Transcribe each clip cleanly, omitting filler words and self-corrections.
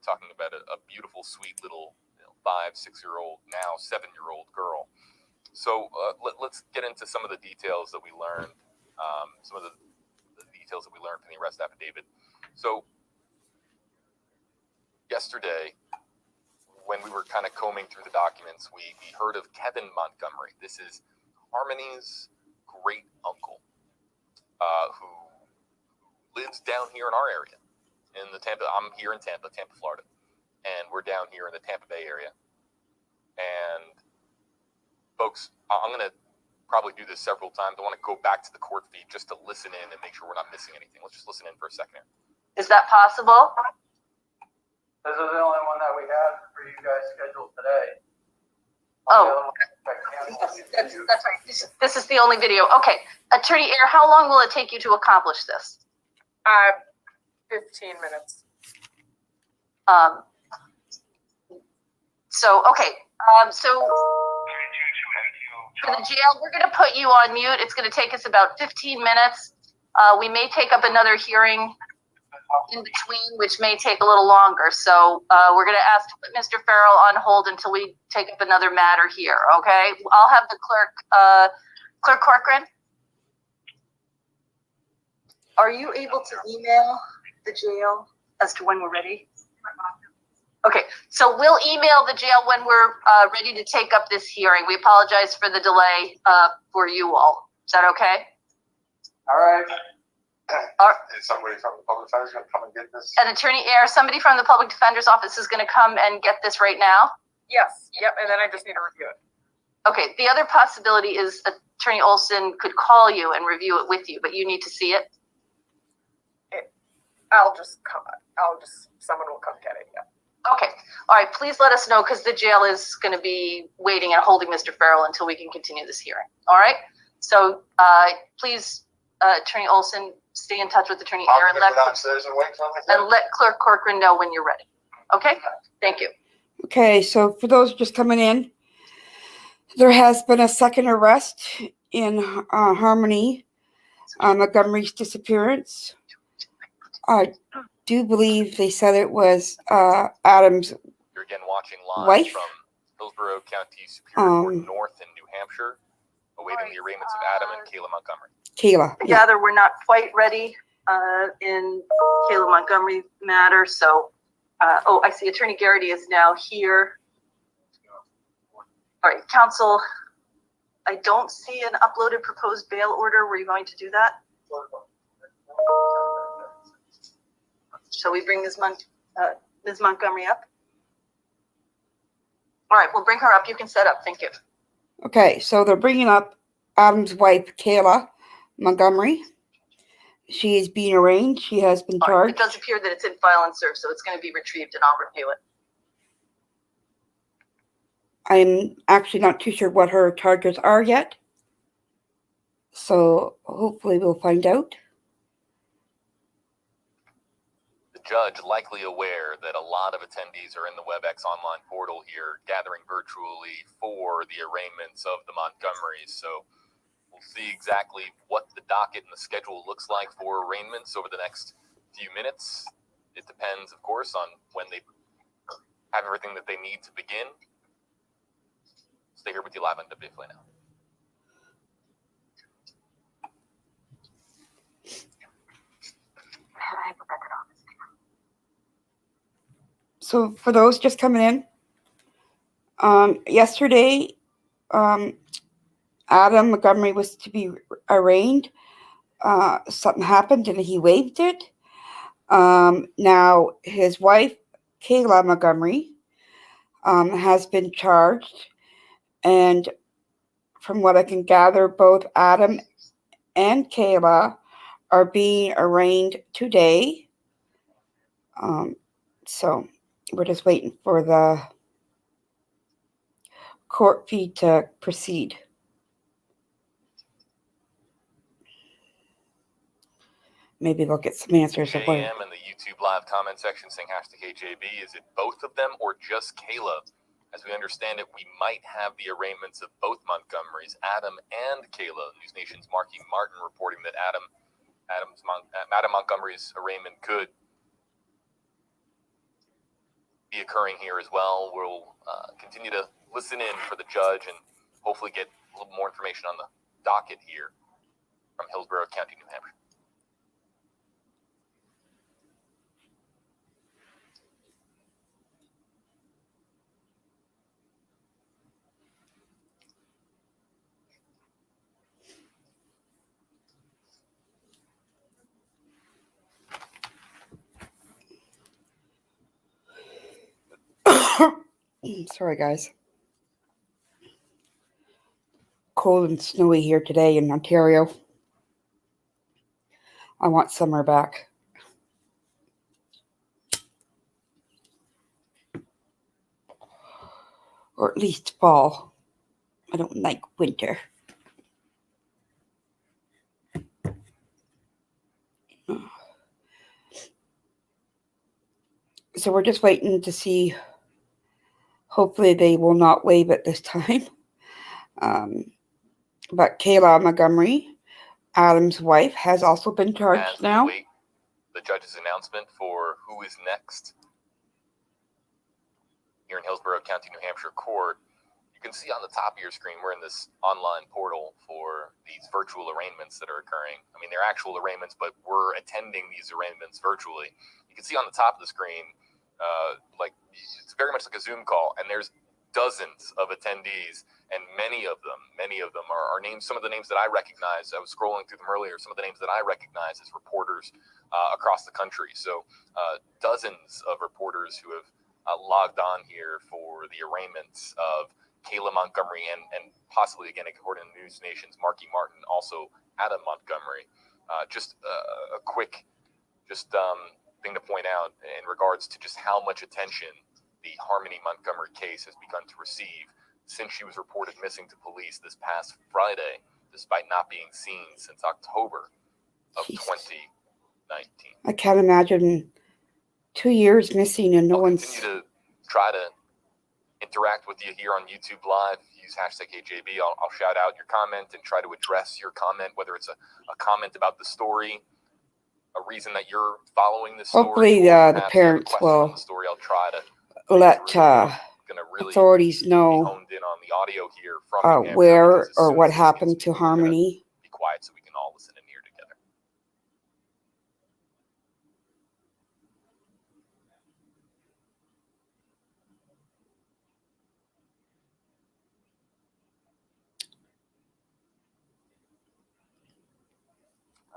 talking about a beautiful, sweet little 5, 6-year-old, now 7-year-old girl. So let's get into some of the details that we learned, some of the details that we learned from the arrest affidavit. So yesterday, when we were kind of combing through the documents, we heard of Kevin Montgomery. This is Harmony's great uncle, who lives down here in our area, in the Tampa. I'm here in Tampa, Florida, and we're down here in the Tampa Bay area. And folks, I'm going to probably do this several times. I want to go back to the court feed just to listen in and make sure we're not missing anything. Let's just listen in for a second here. Is that possible? This is the only one that we have for you guys scheduled today. Oh, that's right. This is the only video. Okay. Attorney Ayer, how long will it take you to accomplish this? 15 minutes. So for the jail, we're going to put you on mute. It's going to take us about 15 minutes. We may take up another hearing in between, which may take a little longer. So we're going to ask to put Mr. Farrell on hold until we take up another matter here, okay? I'll have the Clerk Corcoran. Are you able to email the jail as to when we're ready? Okay, so we'll email the jail when we're ready to take up this hearing. We apologize for the delay for you all. Is that okay? All right. Is somebody from the public defender's going to come and get this? And Attorney Ayer, somebody from the public defender's office is going to come and get this right now? Yes. Yep. And then I just need to review it. Okay. The other possibility is Attorney Olson could call you and review it with you, but you need to see it. Someone will come get it. Yeah. Okay. All right. Please let us know, because the jail is going to be waiting and holding Mr. Farrell until we can continue this hearing. All right. So please, Attorney Olson, stay in touch with Attorney Ayer and let Clerk Corcoran know when you're ready. Okay? Thank you. Okay, so for those just coming in, there has been a second arrest in Harmony Montgomery's disappearance. I do believe they said it was Adam's You're again watching live wife from Hillsborough County Superior Court North in New Hampshire, awaiting the arraignments of Adam and Kayla Montgomery. Kayla. I gather we're not quite ready in Kayla Montgomery matter. So, I see Attorney Garrity is now here. All right, counsel, I don't see an uploaded proposed bail order. Were you going to do that? Shall we bring Ms. Montgomery up? All right, we'll bring her up. You can set up. Thank you. Okay, so they're bringing up Adam's wife, Kayla Montgomery. She is being arraigned. She has been charged. Right, it does appear that it's in file and serve, so it's going to be retrieved and I'll review it. I'm actually not too sure what her charges are yet. So hopefully we'll find out. The judge, likely aware that a lot of attendees are in the WebEx online portal here, gathering virtually for the arraignments of the Montgomerys. So we'll see exactly what the docket and the schedule looks like for arraignments over the next few minutes. It depends, of course, on when they have everything that they need to begin. Stay here with you live on WFLA now. So for those just coming in, yesterday, Adam Montgomery was to be arraigned. Something happened and he waived it. Now his wife, Kayla Montgomery, has been charged. And from what I can gather, both Adam and Kayla are being arraigned today. So we're just waiting for the court feed to proceed. Maybe they'll get some answers. AM in the YouTube live comment section saying #KJB. Is it both of them or just Kayla? As we understand it, we might have the arraignments of both Montgomerys, Adam and Kayla. News Nation's Marky Martin reporting that Adam Montgomery's arraignment could be occurring here as well. We'll continue to listen in for the judge and hopefully get a little more information on the docket here from Hillsborough County, New Hampshire. Sorry, guys. Cold and snowy here today in Ontario. I want summer back. Or at least fall. I don't like winter. So we're just waiting to see. Hopefully they will not waive it this time. But Kayla Montgomery, Adam's wife, has also been charged As we now. wait the judge's announcement for who is next here in Hillsborough County, New Hampshire Court, you can see on the top of your screen, we're in this online portal for these virtual arraignments that are occurring. I mean, they're actual arraignments, but we're attending these arraignments virtually. You can see on the top of the screen, like it's very much like a Zoom call, and there's dozens of attendees, and many of them are names, some of the names that I recognize. I was scrolling through them earlier, some of the names that I recognize as reporters across the country. So dozens of reporters who have logged on here for the arraignments of Kayla Montgomery and possibly, again, according to News Nation's Marky Martin, also Adam Montgomery. Just a quick thing to point out in regards to just how much attention the Harmony Montgomery case has begun to receive since she was reported missing to police this past Friday, despite not being seen since October of Jesus. 2019. I can't imagine 2 years missing and no I'll one's... continue to try to interact with you here on YouTube Live. Use hashtag KJB. I'll shout out your comment and try to address your comment, whether it's a comment about the story, a reason that you're following this story. Hopefully the parents will the story. I'll try to let really authorities know honed in on the audio here from New Hampshire, where because as or soon what as this happened gets to moved, we're gonna Harmony. Be quiet so we can all listen in here together.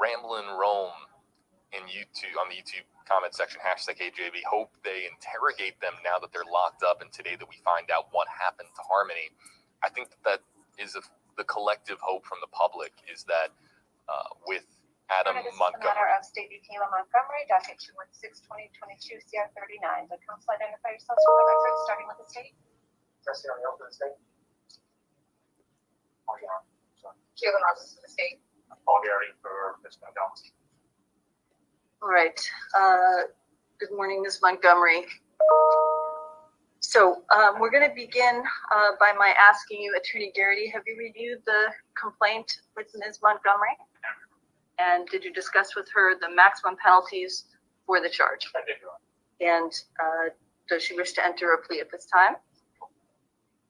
Ramblin' Rome in YouTube, on the YouTube comment section, hashtag AJB. Hope they interrogate them now that they're locked up, and today that we find out what happened to Harmony. I think that is the collective hope from the public, is that with Adam Montgomery. Matter of State v. Kayla Montgomery, docket 216-2022, CR 39. The council identify yourselves for the record, starting with the state. Jesse on the open state. Oh, yeah. Kayla Montgomery for the state. Paul Gary for Ms. Montgomery. All right. Good morning, Ms. Montgomery. So we're going to begin by my asking you, Attorney Garrity, have you reviewed the complaint with Ms. Montgomery? And did you discuss with her the maximum penalties for the charge? I did. And does she wish to enter a plea at this time?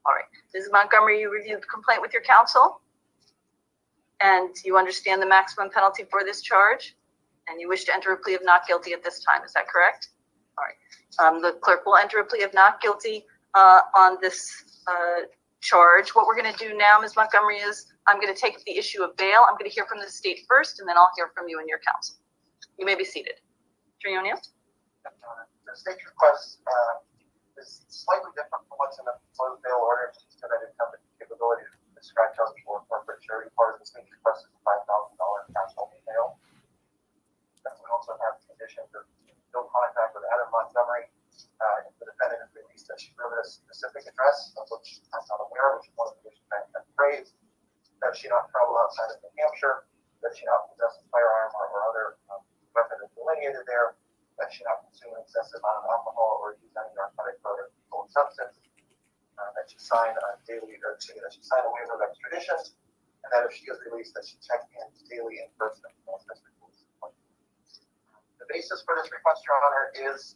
All right. Ms. Montgomery, you reviewed the complaint with your counsel? And you understand the maximum penalty for this charge? And you wish to enter a plea of not guilty at this time, is that correct? All right. The clerk will enter a plea of not guilty on this charge. What we're going to do now, Ms. Montgomery, is I'm going to take the issue of bail. I'm going to hear from the state first, and then I'll hear from you and your counsel. You may be seated. Attorney O'Neill? The state's request is slightly different from what's in the proposed bail order, so that it comes with the capability to describe us for corporate charity. Part of the state's request is $5,000 cash only bail. We also have conditions of no contact with Adam Montgomery. If the defendant is released, that she live at a specific address, of which I'm not aware, which is one of the conditions I have raised. That she not travel outside of New Hampshire. That she not possess a firearm or other weapon that's delineated there. That she not consume an excessive amount of alcohol or use any narcotic or controlled substance. That she sign a daily, or that she sign a waiver of extradition. And that if she is released, that she check in daily in person. The basis for this request, Your Honor, is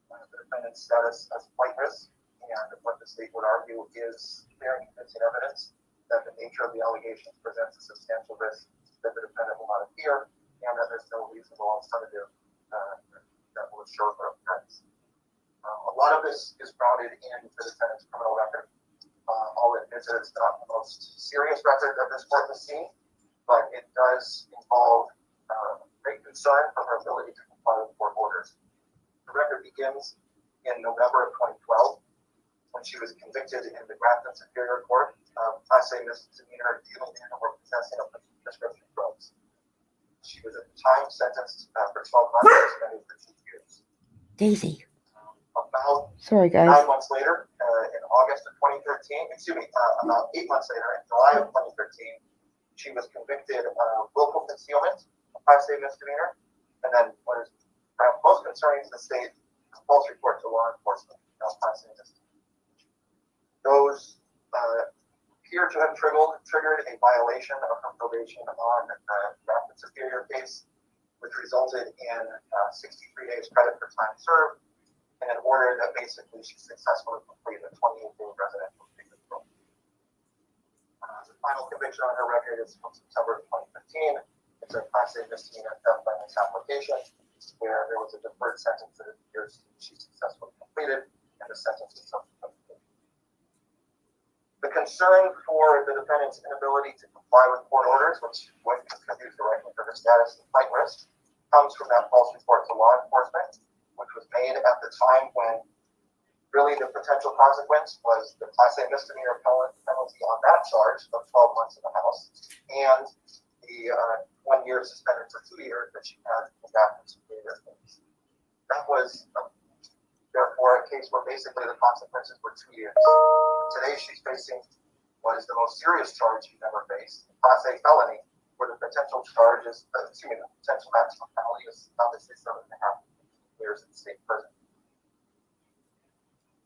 the defendant's status as flight risk, and what the state would argue is clear and convincing evidence that the nature of the allegations presents a substantial risk that the defendant will not appear, and that there's no reasonable alternative that will assure her appearance. A lot of this is grounded in the defendant's criminal record. I'll admit that it's not the most serious record that this court has seen, but it does involve great concern for her ability to comply with court orders. The record begins in November of 2012 when she was convicted in the Grafton Superior Court of Class A misdemeanor dealing in or possessing of prescription drugs. She was at the time sentenced for 12 months and suspended for 2 years. Daisy. About Sorry, guys. 9 months later, in August of 2013, about 8 months later, in July of 2013, she was convicted of willful concealment, a Class A misdemeanor, and then what is perhaps most concerning to the state, a false report to law enforcement, Class A misdemeanor. Those appear to have triggered a violation of her probation on the Grafton Superior case, which resulted in 63 days credit for time served, and an order that basically she successfully completed a 28-day residential treatment program. The final conviction on her record is from September of 2015. It's a Class A misdemeanor theft by misapplication, where there was a deferred sentence that appears she successfully completed, and the sentence is subsequently. The concern for the defendant's inability to comply with court orders, which would contribute directly to her status of flight risk, comes from that false report to law enforcement, which was made at the time when really the potential consequence was the Class A misdemeanor penalty on that charge of 12 months in the house, and the 1 year suspended for 2 years that she had in the Grafton Superior case. That was therefore a case where basically the consequences were 2 years. Today she's facing what is the most serious charge she's ever faced, Class A felony, where the potential charge is, the potential maximum penalty is obviously 7.5 years in state prison.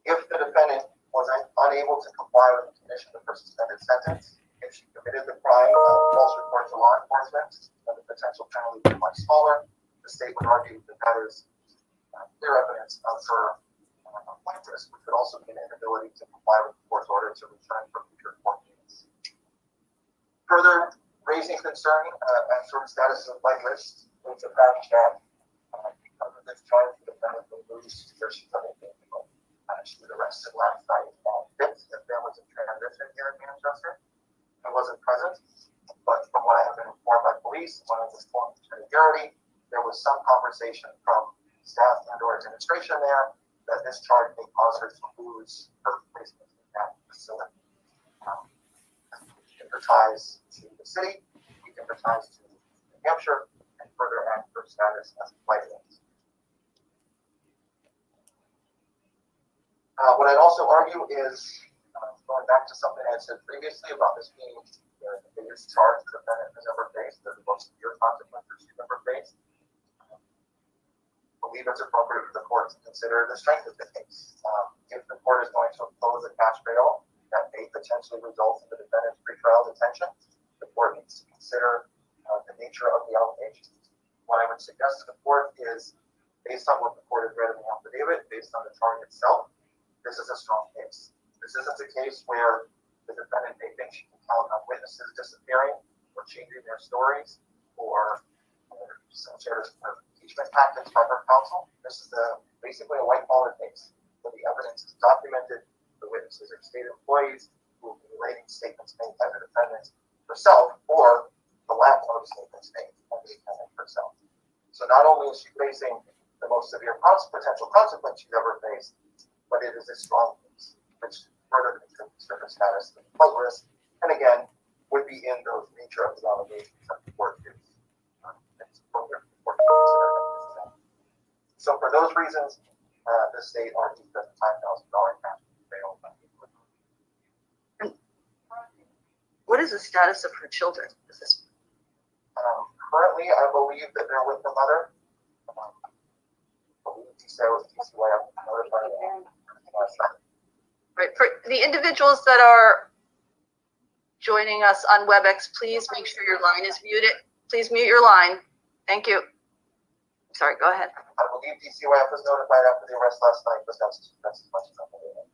If the defendant was unable to comply with the condition of her suspended sentence, if she committed the crime of false report to law enforcement, then the potential penalty would be much smaller. The state would argue that that is clear evidence of her flight risk, which would also be an inability to comply with the court's order to return from future court meetings. Further raising concern as to her status of flight risk is the fact that because of this charge, the defendant will lose where she's unable. She was arrested last night on 5th, and there was a transition here in Manchester. I wasn't present, but from what I have been informed by police, when I was informed of Attorney Garrity, there was some conversation from staff and or administration there that this charge may cause her to lose her placement in that facility. She can her ties to the city, she can her ties to New Hampshire, and further add her status as a flight risk. What I'd also argue is, going back to something I said previously about this being the biggest charge the defendant has ever faced, the most severe consequences she's ever faced, I believe it's appropriate for the court to consider the strength of the case. If the court is going to impose a cash bail that may potentially result in the defendant's pretrial detention, the court needs to consider the nature of the allegations. What I would suggest to the court is, based on what the court has read in the affidavit, based on the charge itself, this is a strong case. This isn't a case where the defendant may think she can count on witnesses disappearing or changing their stories or some sort of impeachment tactics by her counsel. This is basically a white-collar case where the evidence is documented. The witnesses are state employees who will be relating statements made by the defendant herself or the lack of statements made by the defendant herself. So not only is she facing the most severe potential consequence she's ever faced, but it is a strong case, which further contributes to her status of flight risk, and again, would be in those nature of the allegations that the court is. It's appropriate for the court to consider that. So for those reasons, the state argues that the $5,000 cash bail. What is the status of her children? Is this Currently, I believe that they're with the mother. right? For the individuals that are joining us on WebEx, please make sure your line is muted. Please mute your line. Thank you. Sorry, go ahead. I believe believe DCYF was notified after the arrest last night, but that's as much as I'm aware of.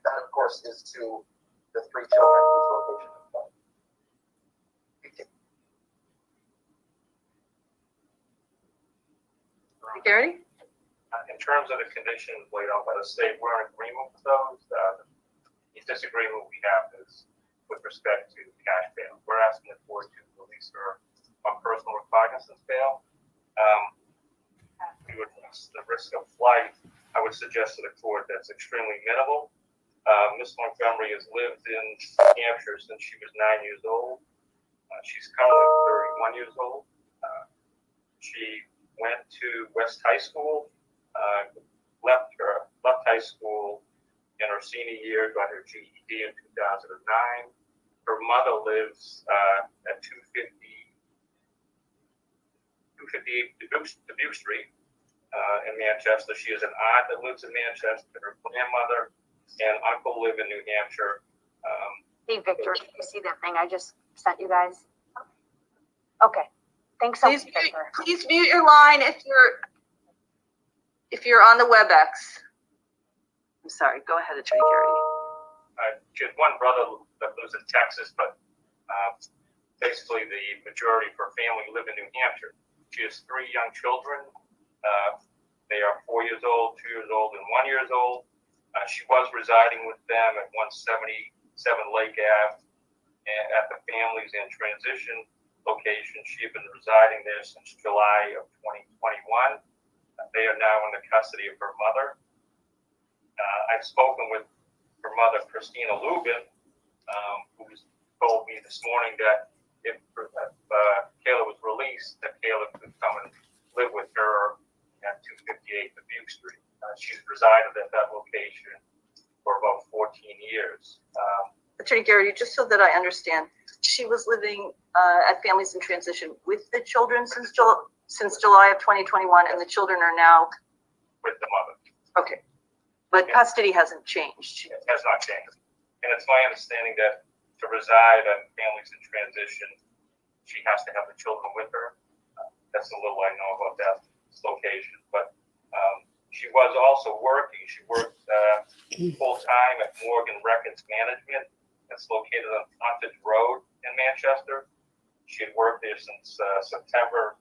That, of course, is to the 3 children whose location is known. Security? In terms of the conditions laid out by the state, we're in agreement with those. The disagreement we have is with respect to cash bail. We're asking the court to release her on personal recognizance bail. We would the risk of flight. I would suggest to the court that's extremely minimal. Ms. Montgomery has lived in New Hampshire since she was 9 years old. She's currently 31 years old. She went to West High School, left high school in her senior year, got her GED in 2009. Her mother lives at 258 Dubuque Street in Manchester. She has an aunt that lives in Manchester. Her grandmother and uncle live in New Hampshire. Hey, Victor, did you see that thing I just sent you guys? Okay. Thanks so much, Victor. Please mute your line if you're on the WebEx. I'm sorry. Go ahead, Attorney Garrity. She has one brother that lives in Texas, but basically the majority of her family live in New Hampshire. She has 3 young children. They are 4 years old, 2 years old, and 1 year old. She was residing with them at 177 Lake Ave and at the Families in Transition location. She had been residing there since July of 2021. They are now in the custody of her mother. I've spoken with her mother, Christina Lubin, who's told me this morning that if Kayla was released, that Kayla could come and live with her at 258 Dubuque Street. She's resided at that location for about 14 years. Attorney Garrity, just so that I understand, she was living at Families in Transition with the children since July of 2021, and the children are now With the mother. okay. But custody hasn't changed. It has not changed. And it's my understanding that to reside at Families in Transition, she has to have the children with her. That's the little I know about that location. But she was also working. She worked full-time at Morgan Records Management. That's located on Frontage Road in Manchester. She had worked there since September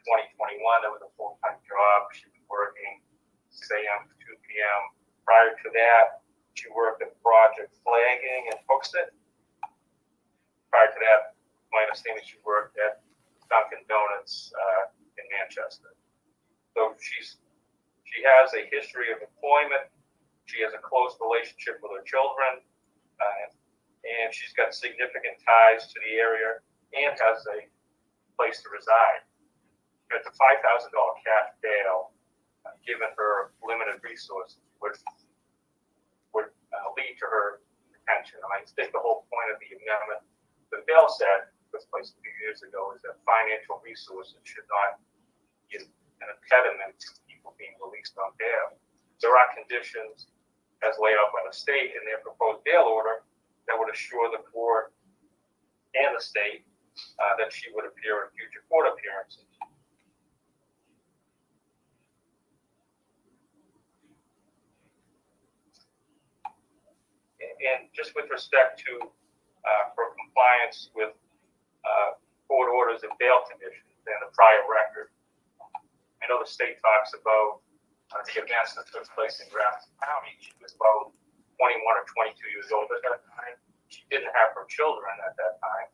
2021. It was a full-time job. She was working 6 a.m. to 2 p.m. Prior to that, she worked at Project Flagging in Hooksett. Prior to that, my understanding, she worked at Dunkin' Donuts in Manchester. So she has a history of employment. She has a close relationship with her children, and she's got significant ties to the area and has a place to reside. It's a $5,000 cash bail, given her limited resources, which would lead to her detention. And I think the whole point of the amendment, the bill said, this place a few years ago, is that financial resources should not be an impediment to people being released on bail. There are conditions as laid out by the state in their proposed bail order that would assure the court and the state that she would appear in future court appearances. And just with respect to her compliance with court orders and bail conditions and the prior record, I know the state talks about the events that took place in Grafton County. She was about 21 or 22 years old at that time. She didn't have her children at that time.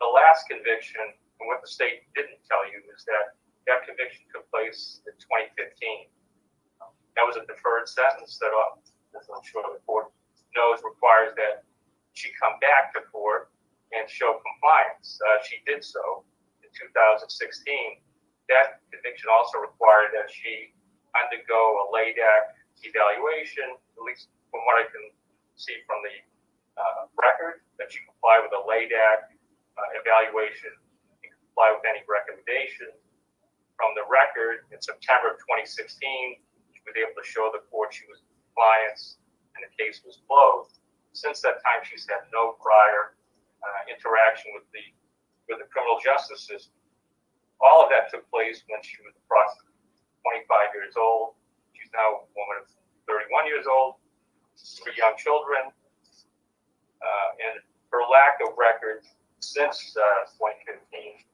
The last conviction, and what the state didn't tell you, is that that conviction took place in 2015. That was a deferred sentence that, as I'm sure the court knows, requires that she come back to court and show compliance. She did so in 2016. That conviction also required that she undergo a LADAC evaluation, at least from what I can see from the record, that she comply with a LADAC evaluation and comply with any recommendation. From the record, in September of 2016, she was able to show the court she was in compliance and the case was closed. Since that time, she's had no prior interaction with the criminal justice system. All of that took place when she was approximately 25 years old. She's now a woman of 31 years old, 3 young children, and her lack of records since 2015,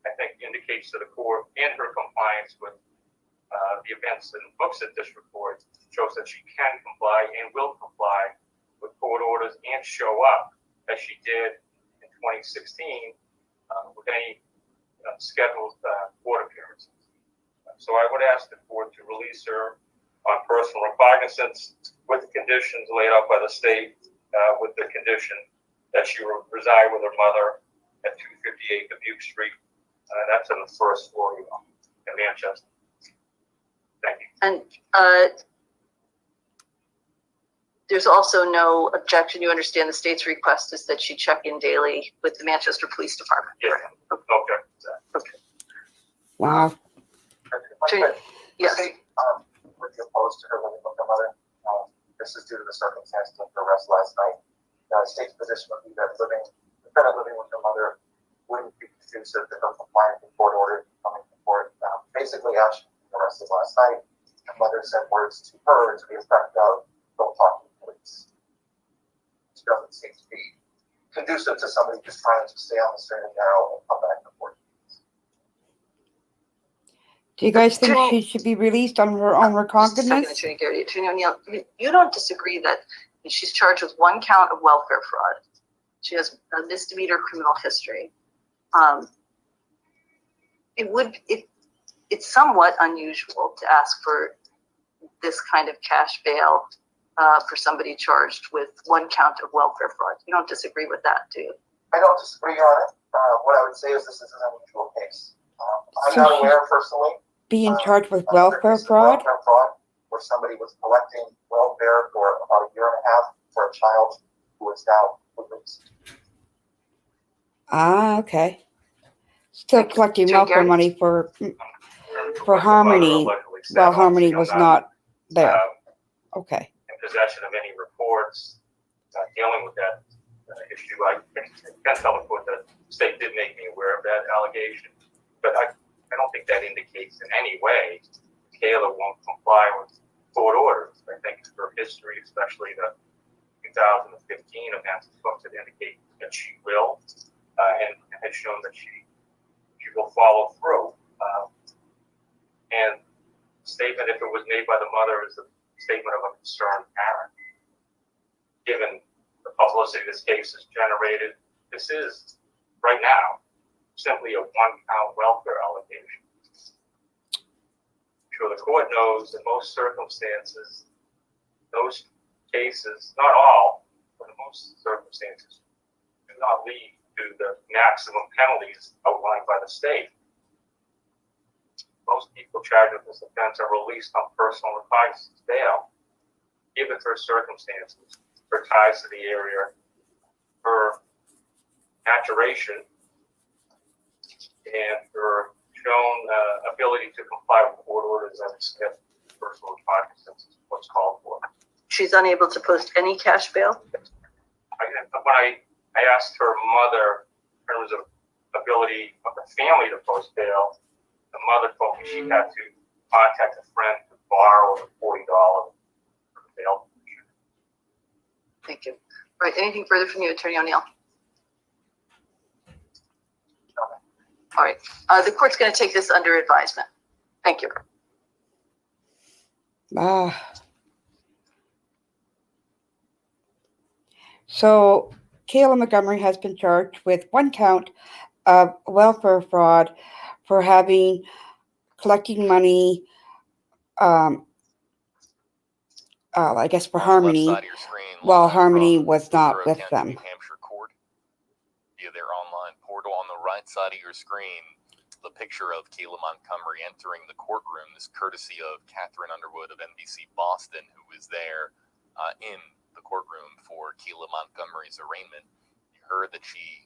I think, indicates to the court in her compliance with the events and books at this report shows that she can comply and will comply with court orders and show up as she did in 2016 with any scheduled court appearances. So I would ask the court to release her on personal recognizance with the conditions laid out by the state, with the condition that she reside with her mother at 258 Dubuque Street. That's on the first floor in Manchester. Thank you. And there's also no objection. You understand the state's request is that she check in daily with the Manchester Police Department. Yeah. Okay. Wow. Yes. Would be opposed to her living with her mother. This is due to the circumstances of her arrest last night. The state's position would be that defendant living with her mother wouldn't be conducive to her compliance with court order coming to court. Basically, as she was arrested last night, her mother said words to her to the effect of, "Don't talk to the police." Which doesn't seem to be conducive to somebody just trying to stay on the straight and narrow and come back to court. Do you guys think she should be released on her own Just a second, recognizance? Attorney Garrity. Attorney O'Neill, you don't disagree that she's charged with one count of welfare fraud. She has a misdemeanor criminal history. It's somewhat unusual to ask for this kind of cash bail for somebody charged with one count of welfare fraud. You don't disagree with that, do you? I don't disagree on it. What I would say is this is an unusual case. I'm not aware personally. Being charged with of welfare cases of fraud? welfare fraud, where somebody was collecting welfare for about a year and a half for a child who is now released. Ah, okay. Still collecting Attorney welfare Garrity? money for But Harmony, the mother allegedly said, well, obviously, Harmony was I'm not there. uh, Okay. in possession of any reports dealing with that issue. I can tell the court that the state did make me aware of that allegation, but I don't think that indicates in any way Kayla won't comply with court orders. I think her history, especially the 2015 events, folks that indicate that she will, and has shown that she will follow through. And the statement, if it was made by the mother, is a statement of a concerned parent. Given the publicity this case has generated, this is, right now, simply a one-count welfare allegation. I'm sure the court knows in most circumstances, those cases, not all, but in most circumstances, do not lead to the maximum penalties outlined by the state. Most people charged with this offense are released on personal recognizance bail, given her circumstances, her ties to the area, her maturation, and her shown ability to comply with court orders and accept personal recognizance is what's called for. She's unable to post any cash bail? When I asked her mother in terms of ability of the family to post bail, the mother told me she had to contact a friend to borrow the $40 for the bail. Thank you. All right, anything further from you, Attorney O'Neill? All right, the court's going to take this under advisement. Thank you. So Kayla Montgomery has been charged with one count of welfare fraud for collecting money, I guess for Harmony, Left side of your screen, while live Harmony from was not Borough with County, them. New Hampshire court via their online portal. On the right side of your screen, the picture of Kayla Montgomery entering the courtroom. This courtesy of Catherine Underwood of NBC Boston, who was there in the courtroom for Kayla Montgomery's arraignment. You heard that she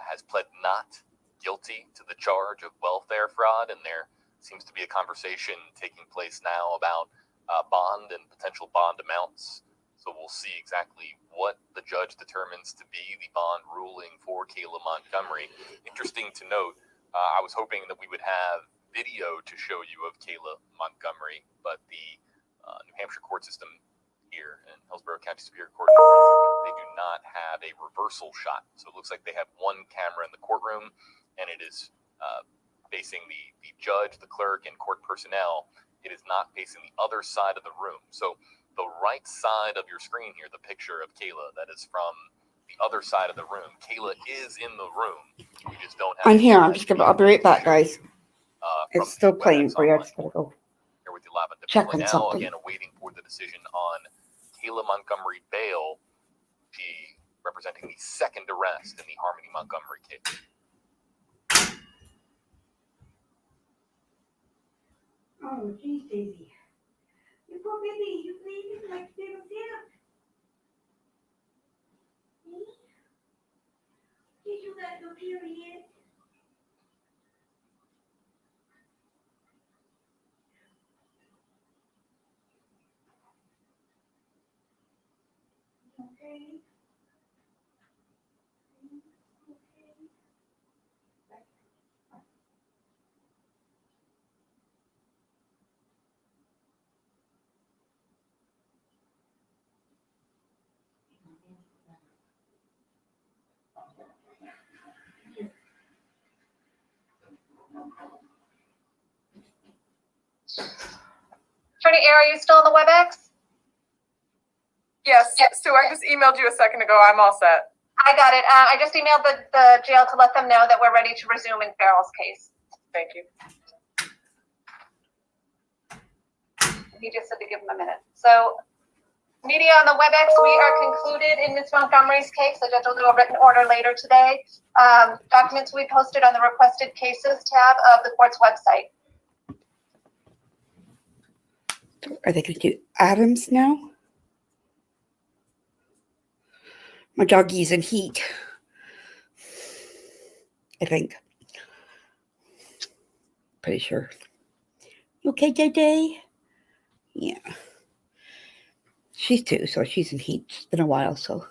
has pled not guilty to the charge of welfare fraud, and there seems to be a conversation taking place now about bond and potential bond amounts. So we'll see exactly what the judge determines to be the bond ruling for Kayla Montgomery. Interesting to note, I was hoping that we would have video to show you of Kayla Montgomery, but the New Hampshire court system here in Hillsborough County Superior Court, they do not have a reversal shot. So it looks like they have one camera in the courtroom, and it is facing the judge, the clerk, and court personnel. It is not facing the other side of the room. So the right side of your screen here, the picture of Kayla, that is from the other side of the room. Kayla is in the room. We just don't have. I'm here. I'll be right back, guys. It's still playing for you. I just gotta go here with you live on check on now. something. Again, awaiting for the decision on Kayla Montgomery bail. She representing the second arrest in the Harmony Montgomery case. Oh, geez, Daisy. You poor baby. You bleeding like a little dip. Did you got no period? Okay. Attorney Air, are you still on the WebEx? Yes, Sue, I just emailed you a second ago. I'm all set. I got it. I just emailed the jail to let them know that we're ready to resume in Farrell's case. Thank you. He just said to give him a minute. So, media on the WebEx, we are concluded in Ms. Montgomery's case. The judge will do a written order later today. Documents we posted on the requested cases tab of the court's website. Are they going to do Adams now? My doggy's in heat. I think. Pretty sure. You okay, Day Day? Yeah. She's 2, so she's in heat. It's been a while, so.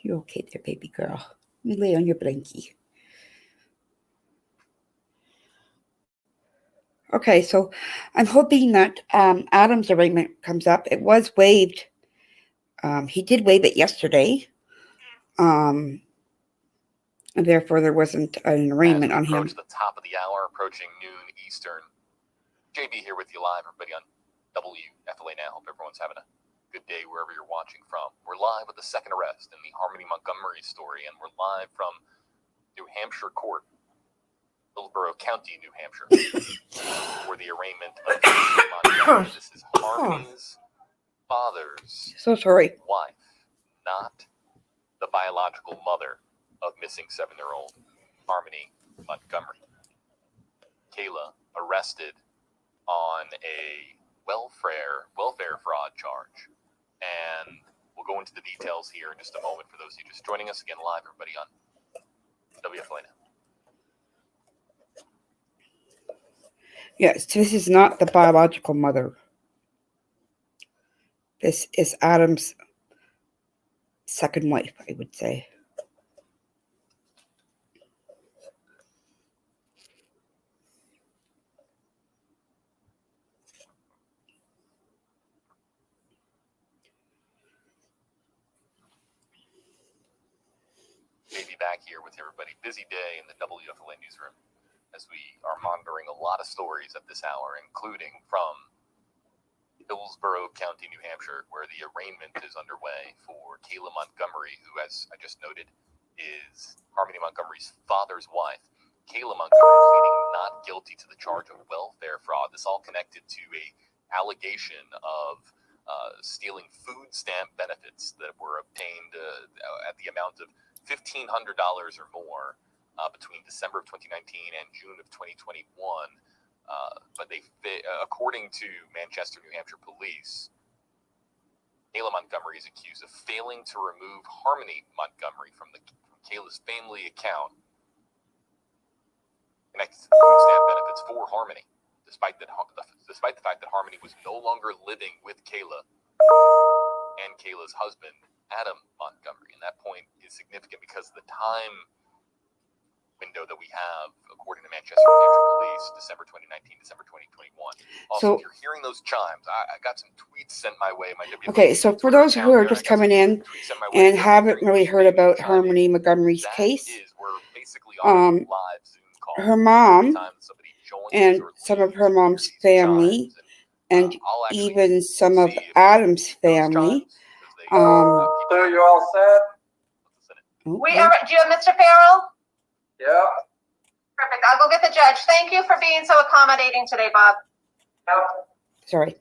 You're okay there, baby girl. You lay on your blankie. Okay, so I'm hoping that Adam's arraignment comes up. It was waived. He did waive it yesterday. And therefore there wasn't an arraignment on him. Approach the top of the hour, approaching noon Eastern. JB here with you live, everybody on WFLA Now. Hope everyone's having a good day wherever you're watching from. We're live with the second arrest in the Harmony Montgomery story, and we're live from New Hampshire Court, Hillsborough County, New Hampshire, for the arraignment of Montgomery. This is Harmony's father's wife, not the biological mother of missing 7-year-old Harmony Montgomery. Kayla arrested on a welfare fraud charge, and we'll go into the details here in just a moment for those of you just joining us again live, everybody on WFLA Now. Yes, this is not the biological mother. This is Adam's second wife, I would say. Maybe back here with everybody. Busy day in the WFLA newsroom as we are monitoring a lot of stories at this hour, including from Hillsborough County, New Hampshire, where the arraignment is underway for Kayla Montgomery, who, as I just noted, is Harmony Montgomery's father's wife. Kayla Montgomery pleading not guilty to the charge of welfare fraud. This all connected to a allegation of stealing food stamp benefits that were obtained at the amount of $1,500 or more between December of 2019 and June of 2021. But according to Manchester, New Hampshire police, Kayla Montgomery is accused of failing to remove Harmony Montgomery from Kayla's family account connected to the food stamp benefits for Harmony. The despite the fact that Harmony was no longer living with Kayla and Kayla's husband, Adam Montgomery. And that point is significant because the time window that we have, according to Manchester, New Hampshire Police, December 2019, December 2021. Also, So- if you're hearing those chimes, I got some tweets sent my way. Okay, so for those who are just coming in and haven't really heard about Harmony Montgomery's case, her mom and some of her mom's family, and even some of Adam's family. So you all set? We are, do you have Mr. Farrell? Yeah. Perfect. I'll go get the judge. Thank you for being so accommodating today, Bob. Sorry.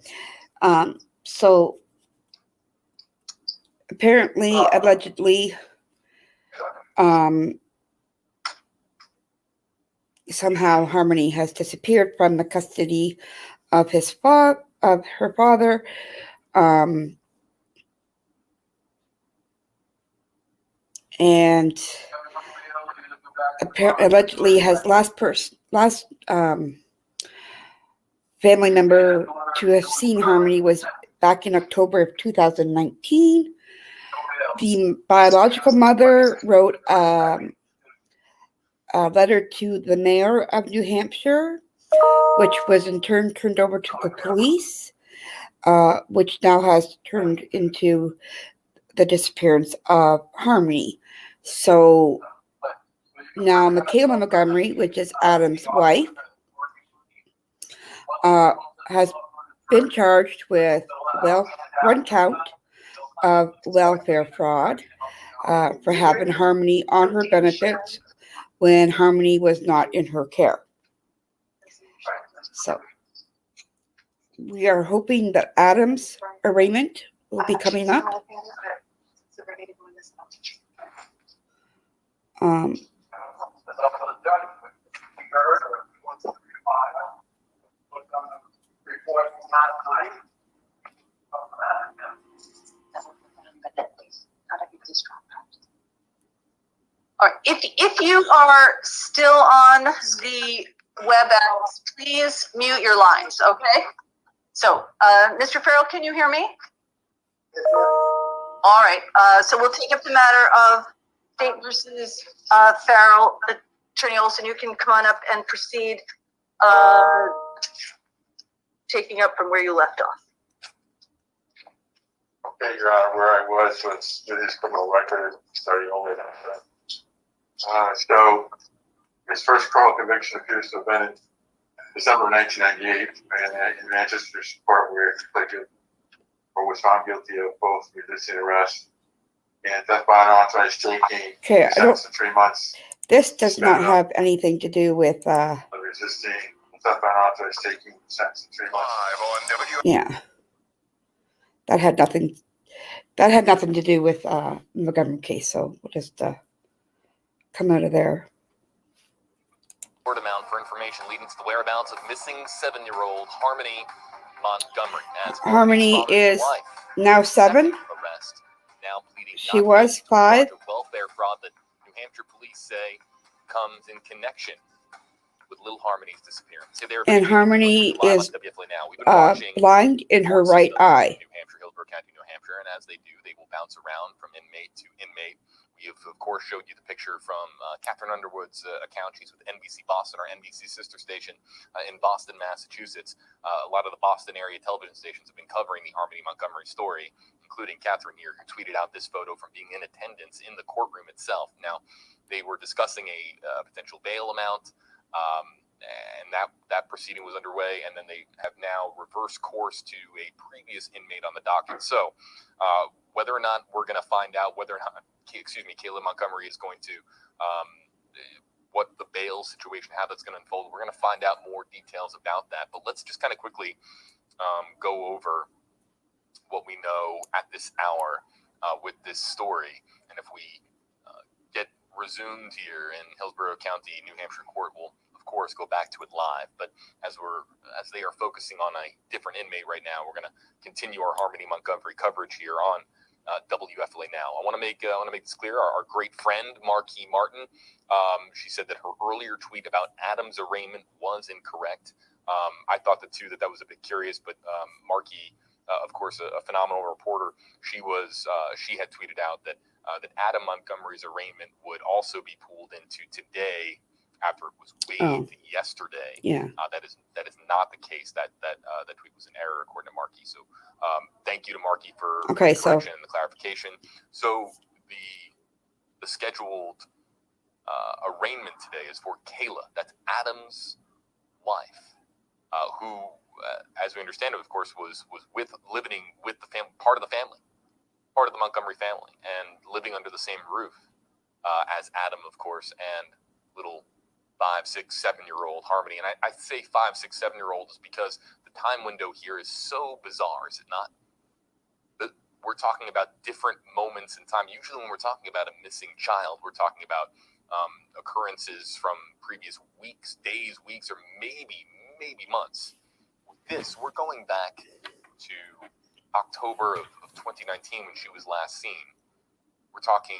So apparently, allegedly, somehow Harmony has disappeared from the custody of her father. And allegedly has last family member to have seen Harmony was back in October of 2019. The biological mother wrote a letter to the mayor of New Hampshire, which was in turn turned over to the police, which now has turned into the disappearance of Harmony. So now Kayla Montgomery, which is Adam's wife, has been charged with one count of welfare fraud for having Harmony on her benefits when Harmony was not in her care. So we are hoping that Adam's arraignment will be coming up. All right, if you are still on the WebEx, please mute your lines, okay? So, Mr. Farrell, can you hear me? All right, so we'll take up the matter of State versus Farrell. Attorney Olson, you can come on up and proceed, taking up from where you left off. Okay, Your Honor, where I was with his criminal record starting over that. So his first criminal conviction appears to have been in December 1998 in Manchester Court, where he pleaded or was found guilty of both resisting arrest and theft by unauthorized taking. Okay, Sentenced to 3 months. This does not have anything to do with Resisting theft by unauthorized taking, sentenced to 3 months. yeah. That had nothing to do with the government case, so we'll just come out of there. Amount for information leading to the whereabouts of missing 7-year-old Harmony Montgomery. As Harmony is now 7. Arrest, now pleading She not was guilty to the 5. charge of welfare fraud that New Hampshire police say comes in connection with little Harmony's disappearance. And Harmony is blind in her right eye. New Hampshire, Hillsborough County, New Hampshire, and as they do, they will bounce around from inmate to inmate. We have, of course, showed you the picture from Catherine Underwood's account. She's with NBC Boston, our NBC sister station in Boston, Massachusetts. A lot of the Boston area television stations have been covering the Harmony Montgomery story, including Catherine here, who tweeted out this photo from being in attendance in the courtroom itself. Now, they were discussing a potential bail amount, and that proceeding was underway, and then they have now reversed course to a previous inmate on the docket. So whether or not we're going to find out whether or not, Kayla Montgomery is going to, what the bail situation, how that's going to unfold, we're going to find out more details about that. But let's just kind of quickly go over what we know at this hour with this story. And if we get resumed here in Hillsborough County, New Hampshire court, we'll of course go back to it live. But as they are focusing on a different inmate right now, we're going to continue our Harmony Montgomery coverage here on WFLA Now. I want to make this clear. Our great friend Marquis Martin, she said that her earlier tweet about Adam's arraignment was incorrect. I thought that was a bit curious, but Marky, of course, a phenomenal reporter, she had tweeted out that that Adam Montgomery's arraignment would also be pulled into today after it was waived yesterday. Yeah. That is not the case. That tweet was an error according to Marky. So thank you to Marky for the correction and the clarification. So the scheduled arraignment today is for Kayla. That's Adam's wife, who, as we understand it, of course, was living with the part of the Montgomery family, and living under the same roof as Adam, of course, and little 5, 6, 7-year-old Harmony. And I say 5, 6, 7-year-old is because the time window here is so bizarre, is it not? We're talking about different moments in time. Usually when we're talking about a missing child, we're talking about occurrences from previous weeks, days, weeks, or maybe months. With this, we're going back to October of 2019 when she was last seen. We're talking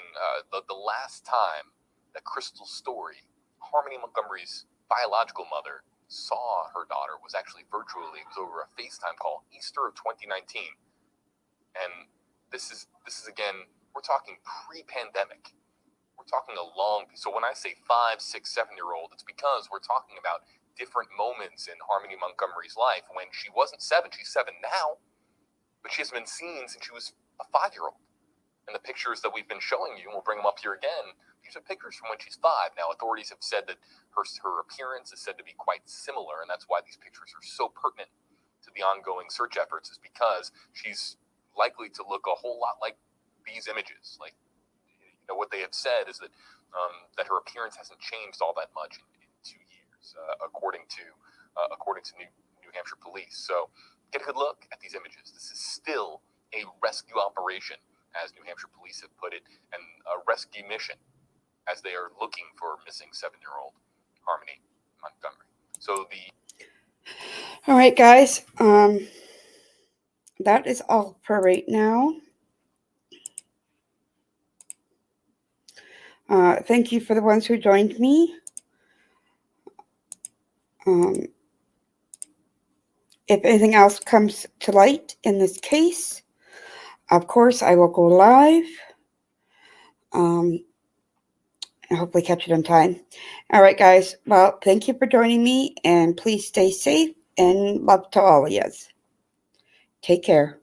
the last time that Crystal Story, Harmony Montgomery's biological mother, saw her daughter was actually virtually. It was over a FaceTime call, Easter of 2019. And this is again, we're talking pre-pandemic. We're talking a long. So when I say 5, 6, 7-year-old, it's because we're talking about different moments in Harmony Montgomery's life when she wasn't 7. She's 7 now, but she hasn't been seen since she was a 5-year-old. And the pictures that we've been showing you, and we'll bring them up here again, these are pictures from when she's 5. Now, authorities have said that her appearance is said to be quite similar, and that's why these pictures are so pertinent to the ongoing search efforts, is because she's likely to look a whole lot like these images. Like, what they have said is that that her appearance hasn't changed all that much in 2 years, according to New Hampshire police. So get a good look at these images. This is still a rescue operation, as New Hampshire police have put it, and a rescue mission as they are looking for missing 7-year-old Harmony Montgomery. So all right, guys. That is all for right now. Thank you for the ones who joined me. If anything else comes to light in this case, of course, I will go live. And hopefully catch it on time. All right, guys. Well, thank you for joining me, and please stay safe, and love to all of you. Take care.